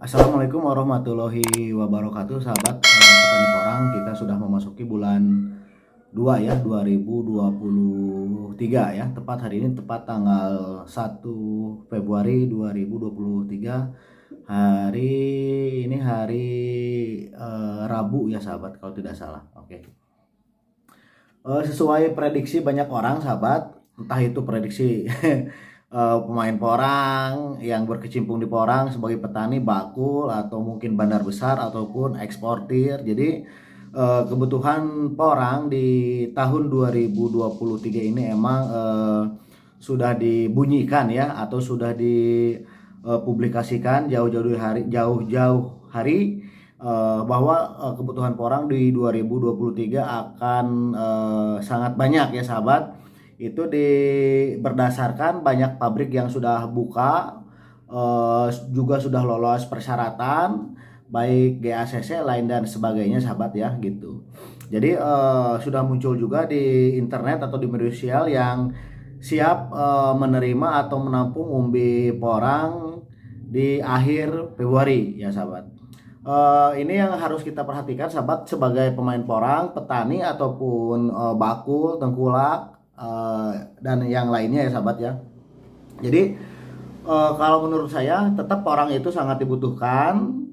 Assalamualaikum warahmatullahi wabarakatuh, sahabat petani porang. Kita sudah memasuki bulan 2 ya, 2023 ya. Tepat hari ini, tepat tanggal 1 Februari 2023. Hari ini hari Rabu ya, sahabat, kalau tidak salah. Oke. Sesuai prediksi banyak orang, sahabat, entah itu prediksi pemain porang yang berkecimpung di porang sebagai petani bakul atau mungkin bandar besar ataupun eksportir. Jadi kebutuhan porang di tahun 2023 ini emang sudah dibunyikan ya, atau sudah dipublikasikan jauh-jauh hari bahwa kebutuhan porang di 2023 akan sangat banyak ya, sahabat. Itu berdasarkan banyak pabrik yang sudah buka, juga sudah lolos persyaratan baik GACC lain dan sebagainya, sahabat ya, gitu. Jadi sudah muncul juga di internet atau di media sosial yang siap menerima atau menampung umbi porang di akhir Februari ya, sahabat. Ini yang harus kita perhatikan, sahabat, sebagai pemain porang, petani ataupun bakul, tengkulak, dan yang lainnya ya, sahabat ya. Jadi kalau menurut saya tetap porang itu sangat dibutuhkan.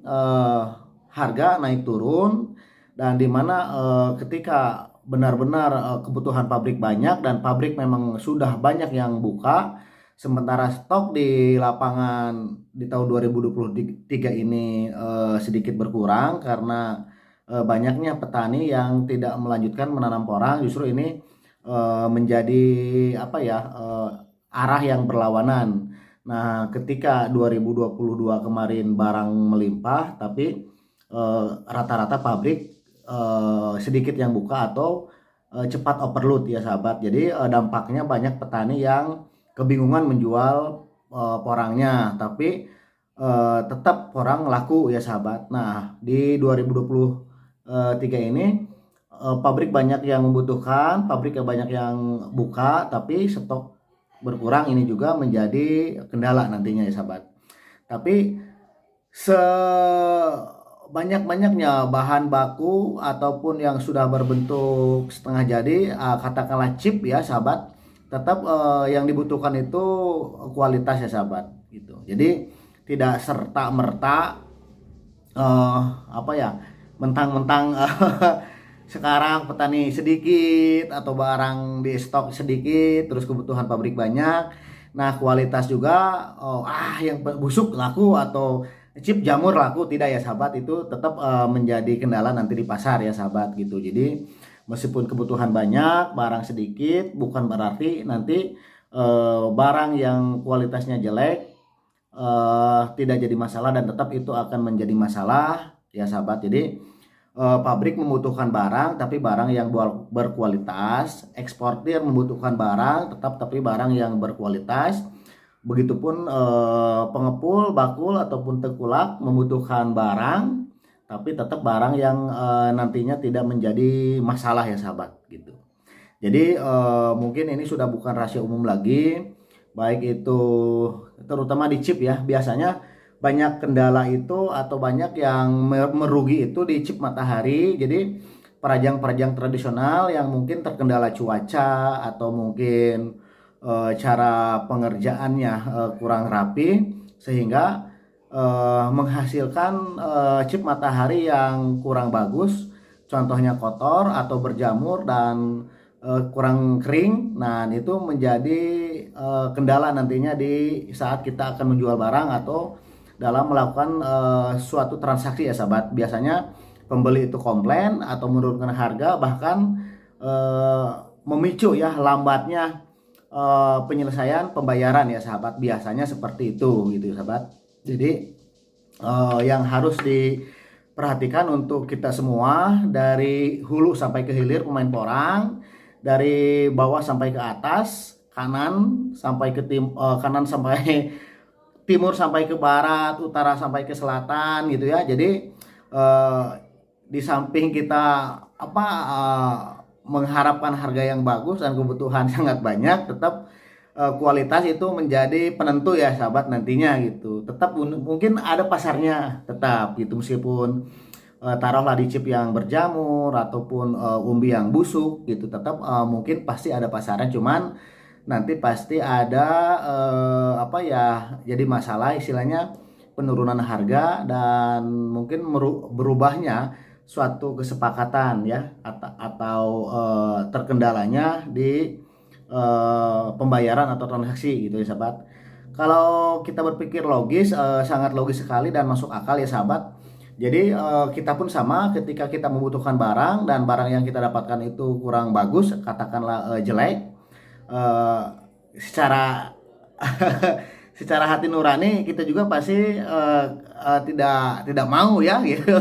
Harga naik turun, dan dimana ketika benar-benar kebutuhan pabrik banyak dan pabrik memang sudah banyak yang buka, sementara stok di lapangan di tahun 2023 ini sedikit berkurang karena banyaknya petani yang tidak melanjutkan menanam porang. Justru ini menjadi apa ya, arah yang berlawanan. Nah, ketika 2022 kemarin barang melimpah, tapi rata-rata pabrik sedikit yang buka atau cepat overload ya, sahabat. Jadi dampaknya banyak petani yang kebingungan menjual porangnya, tapi tetap porang laku ya, sahabat. Nah, di 2023 ini pabrik banyak yang membutuhkan, pabrik yang banyak yang buka, tapi stok berkurang. Ini juga menjadi kendala nantinya ya, sahabat. Tapi sebanyak-banyaknya bahan baku ataupun yang sudah berbentuk setengah jadi, katakanlah chip ya, sahabat, tetap yang dibutuhkan itu kualitas ya, sahabat, gitu. Jadi tidak serta merta apa ya, mentang-mentang sekarang petani sedikit atau barang di stok sedikit terus kebutuhan pabrik banyak, nah kualitas juga yang busuk laku atau chip jamur laku, tidak ya, sahabat. Itu tetap menjadi kendala nanti di pasar ya, sahabat, gitu. Jadi meskipun kebutuhan banyak barang sedikit, bukan berarti nanti barang yang kualitasnya jelek tidak jadi masalah, dan tetap itu akan menjadi masalah ya, sahabat. Jadi pabrik membutuhkan barang tapi barang yang berkualitas, eksportir membutuhkan barang tetap tapi barang yang berkualitas. Begitupun pengepul, bakul ataupun tengkulak membutuhkan barang tapi tetap barang yang nantinya tidak menjadi masalah ya, sahabat, gitu. Jadi mungkin ini sudah bukan rahasia umum lagi, baik itu terutama di chip ya. Biasanya banyak kendala itu atau banyak yang merugi itu di chip matahari. Jadi perajang-perajang tradisional yang mungkin terkendala cuaca atau mungkin cara pengerjaannya kurang rapi, sehingga menghasilkan chip matahari yang kurang bagus. Contohnya kotor atau berjamur dan kurang kering. Nah, itu menjadi kendala nantinya di saat kita akan menjual barang atau dalam melakukan suatu transaksi ya, sahabat. Biasanya pembeli itu komplain atau menurunkan harga, bahkan memicu ya lambatnya penyelesaian pembayaran ya, sahabat. Biasanya seperti itu gitu, sahabat. Jadi yang harus diperhatikan untuk kita semua, dari hulu sampai ke hilir pemain porang, dari bawah sampai ke atas, kanan sampai ke kanan sampai timur sampai ke barat, utara sampai ke selatan, gitu ya. Jadi di samping kita mengharapkan harga yang bagus dan kebutuhan sangat banyak, tetap kualitas itu menjadi penentu ya sahabat nantinya gitu. Tetap mungkin ada pasarnya tetap gitu, meskipun taruhlah di chip yang berjamur ataupun umbi yang busuk gitu, tetap mungkin pasti ada pasarnya, cuman nanti pasti ada apa ya, jadi masalah istilahnya penurunan harga dan mungkin berubahnya suatu kesepakatan ya, atau terkendalanya di pembayaran atau transaksi gitu ya sahabat. Kalau kita berpikir logis, sangat logis sekali dan masuk akal ya sahabat. Jadi kita pun sama, ketika kita membutuhkan barang dan barang yang kita dapatkan itu kurang bagus, katakanlah jelek, eh, secara secara hati nurani kita juga pasti tidak tidak mau ya gitu.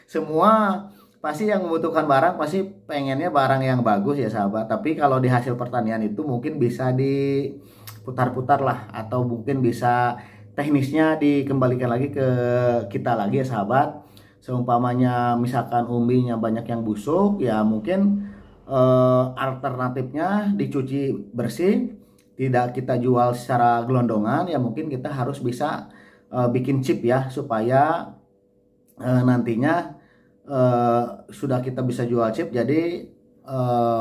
Semua pasti yang membutuhkan barang pasti pengennya barang yang bagus ya sahabat. Tapi kalau di hasil pertanian itu mungkin bisa diputar-putar lah, atau mungkin bisa teknisnya dikembalikan lagi ke kita lagi ya sahabat. Seumpamanya misalkan umbinya banyak yang busuk, ya mungkin alternatifnya dicuci bersih, tidak kita jual secara gelondongan, ya mungkin kita harus bisa bikin chip ya, supaya nantinya sudah kita bisa jual chip jadi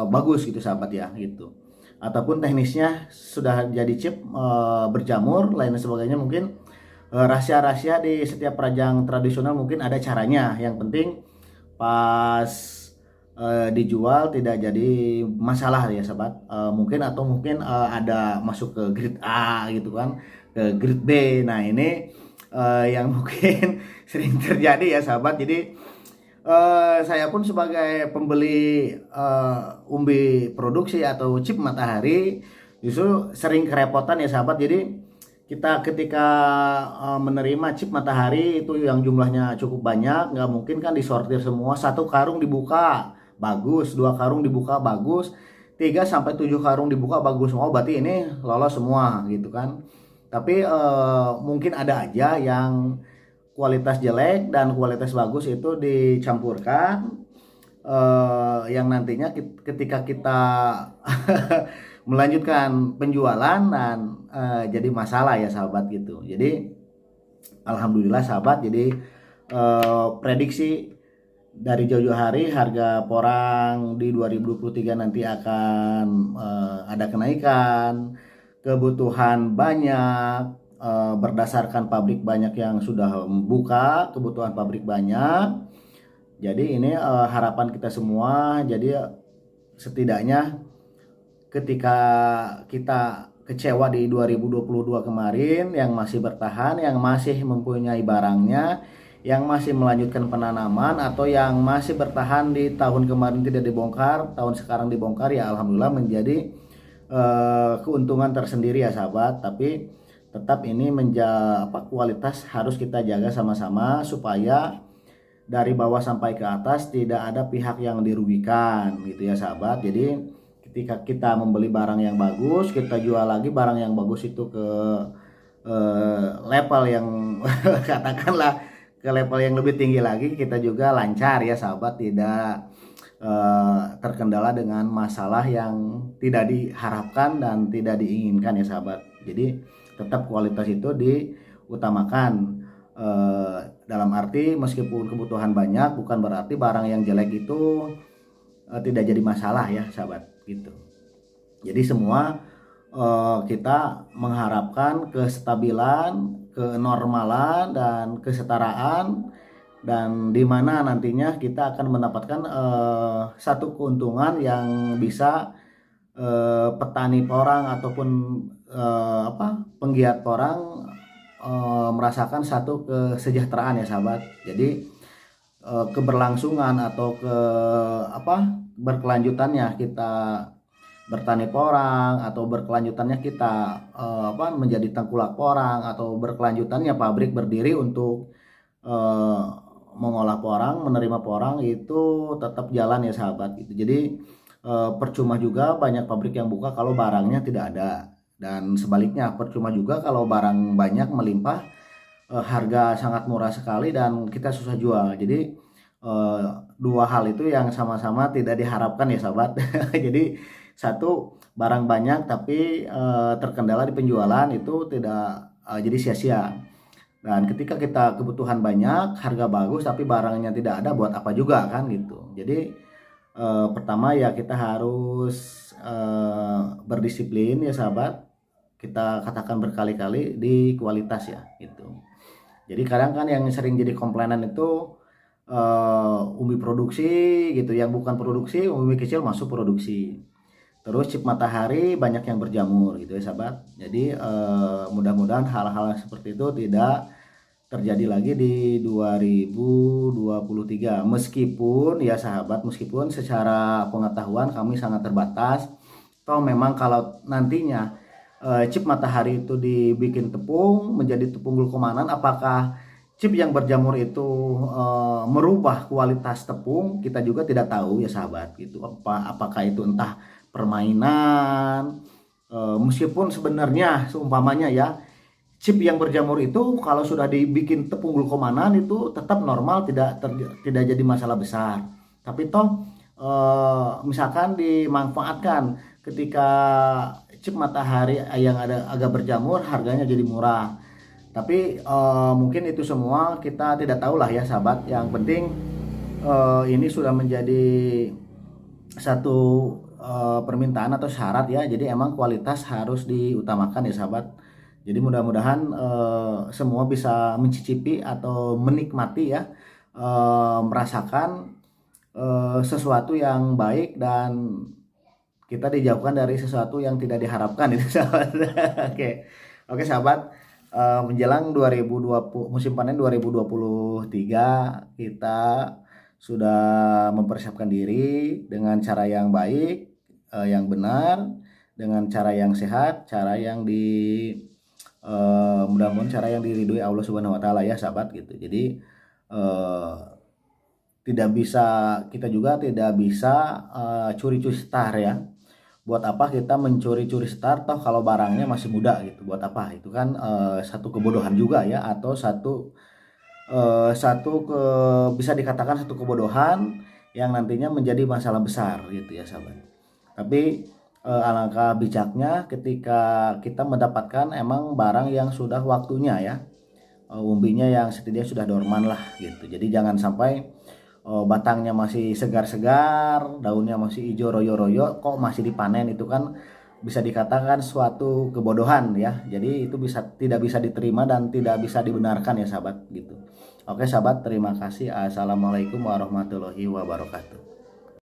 bagus gitu sahabat ya gitu. Ataupun teknisnya sudah jadi chip berjamur lain sebagainya, mungkin rahasia-rahasia di setiap perajang tradisional mungkin ada caranya. Yang penting pas dijual tidak jadi masalah ya sahabat. Mungkin atau mungkin ada masuk ke grade A gitu kan, ke grade B. Nah ini yang mungkin sering terjadi ya sahabat. Jadi saya pun sebagai pembeli umbi produksi atau chip Matahari justru sering kerepotan ya sahabat. Jadi kita ketika menerima chip Matahari itu yang jumlahnya cukup banyak, nggak mungkin kan disortir semua. Satu karung dibuka bagus, dua karung dibuka bagus, 3 sampai 7 karung dibuka bagus. Oh berarti ini lolos semua gitu kan. Tapi mungkin ada aja yang kualitas jelek dan kualitas bagus itu dicampurkan, yang nantinya ketika kita melanjutkan penjualan dan jadi masalah ya sahabat gitu. Jadi alhamdulillah sahabat, jadi prediksi dari jauh-jauh hari harga porang di 2023 nanti akan ada kenaikan, kebutuhan banyak, berdasarkan pabrik banyak yang sudah buka, kebutuhan pabrik banyak. Jadi ini harapan kita semua. Jadi setidaknya ketika kita kecewa di 2022 kemarin, yang masih bertahan, yang masih mempunyai barangnya, yang masih melanjutkan penanaman, atau yang masih bertahan di tahun kemarin tidak dibongkar, tahun sekarang dibongkar, ya alhamdulillah menjadi keuntungan tersendiri ya sahabat. Tapi tetap ini kualitas harus kita jaga sama-sama supaya dari bawah sampai ke atas tidak ada pihak yang dirugikan gitu ya sahabat. Jadi ketika kita membeli barang yang bagus, kita jual lagi barang yang bagus itu ke level yang katakanlah ke level yang lebih tinggi lagi, kita juga lancar ya sahabat, tidak terkendala dengan masalah yang tidak diharapkan dan tidak diinginkan ya sahabat. Jadi tetap kualitas itu diutamakan, dalam arti meskipun kebutuhan banyak bukan berarti barang yang jelek itu tidak jadi masalah ya sahabat gitu. Jadi semua kita mengharapkan kestabilan, kenormalan dan kesetaraan, dan di mana nantinya kita akan mendapatkan satu keuntungan yang bisa petani porang ataupun penggiat porang merasakan satu kesejahteraan ya sahabat. Jadi keberlangsungan atau berkelanjutannya kita bertani porang, atau berkelanjutannya kita menjadi tengkulak porang, atau berkelanjutannya pabrik berdiri untuk mengolah porang, menerima porang, itu tetap jalan ya sahabat gitu. Jadi percuma juga banyak pabrik yang buka kalau barangnya tidak ada, dan sebaliknya percuma juga kalau barang banyak melimpah, harga sangat murah sekali dan kita susah jual. Jadi dua hal itu yang sama-sama tidak diharapkan ya sahabat. Jadi Satu, barang banyak tapi terkendala di penjualan itu tidak jadi sia-sia. Dan ketika kita kebutuhan banyak, harga bagus tapi barangnya tidak ada, buat apa juga kan gitu. Jadi pertama ya kita harus berdisiplin ya sahabat. Kita katakan berkali-kali di kualitas ya gitu. Jadi kadang kan yang sering jadi komplainan itu umbi produksi gitu, yang bukan produksi, umbi kecil masuk produksi. Terus chip matahari banyak yang berjamur gitu ya sahabat. Jadi mudah-mudahan hal-hal seperti itu tidak terjadi lagi di 2023. Meskipun ya sahabat, meskipun secara pengetahuan kami sangat terbatas. Toh memang kalau nantinya chip matahari itu dibikin tepung menjadi tepung glukomanan, apakah chip yang berjamur itu merubah kualitas tepung, kita juga tidak tahu ya sahabat gitu. Apakah itu entah permainan, meskipun sebenarnya seumpamanya ya chip yang berjamur itu kalau sudah dibikin tepung glukomanan itu tetap normal, tidak jadi masalah besar. Tapi toh misalkan dimanfaatkan ketika chip matahari yang ada agak berjamur harganya jadi murah. Tapi mungkin itu semua kita tidak tahu lah ya sahabat. Yang penting ini sudah menjadi satu permintaan atau syarat ya. Jadi emang kualitas harus diutamakan ya sahabat. Jadi mudah-mudahan semua bisa mencicipi atau menikmati ya, merasakan sesuatu yang baik dan kita dijauhkan dari sesuatu yang tidak diharapkan itu sahabat. Oke. Oke sahabat, menjelang 2020 musim panen 2023 kita sudah mempersiapkan diri dengan cara yang baik, yang benar, dengan cara yang sehat, cara yang mudah-mudahan cara yang diridhoi Allah Subhanahu wa taala ya sahabat gitu. Jadi tidak bisa, kita juga tidak bisa curi-curi star ya. Buat apa kita mencuri-curi star toh kalau barangnya masih muda gitu. Buat apa? Itu kan satu kebodohan juga ya, atau bisa dikatakan satu kebodohan yang nantinya menjadi masalah besar gitu ya sahabat. Tapi alangkah bijaknya ketika kita mendapatkan emang barang yang sudah waktunya ya, umbinya yang setidaknya sudah dorman lah gitu. Jadi jangan sampai batangnya masih segar-segar, daunnya masih hijau royo-royo kok masih dipanen, itu kan bisa dikatakan suatu kebodohan ya. Jadi itu tidak bisa diterima dan tidak bisa dibenarkan ya sahabat gitu. Oke sahabat, terima kasih. Assalamualaikum warahmatullahi wabarakatuh.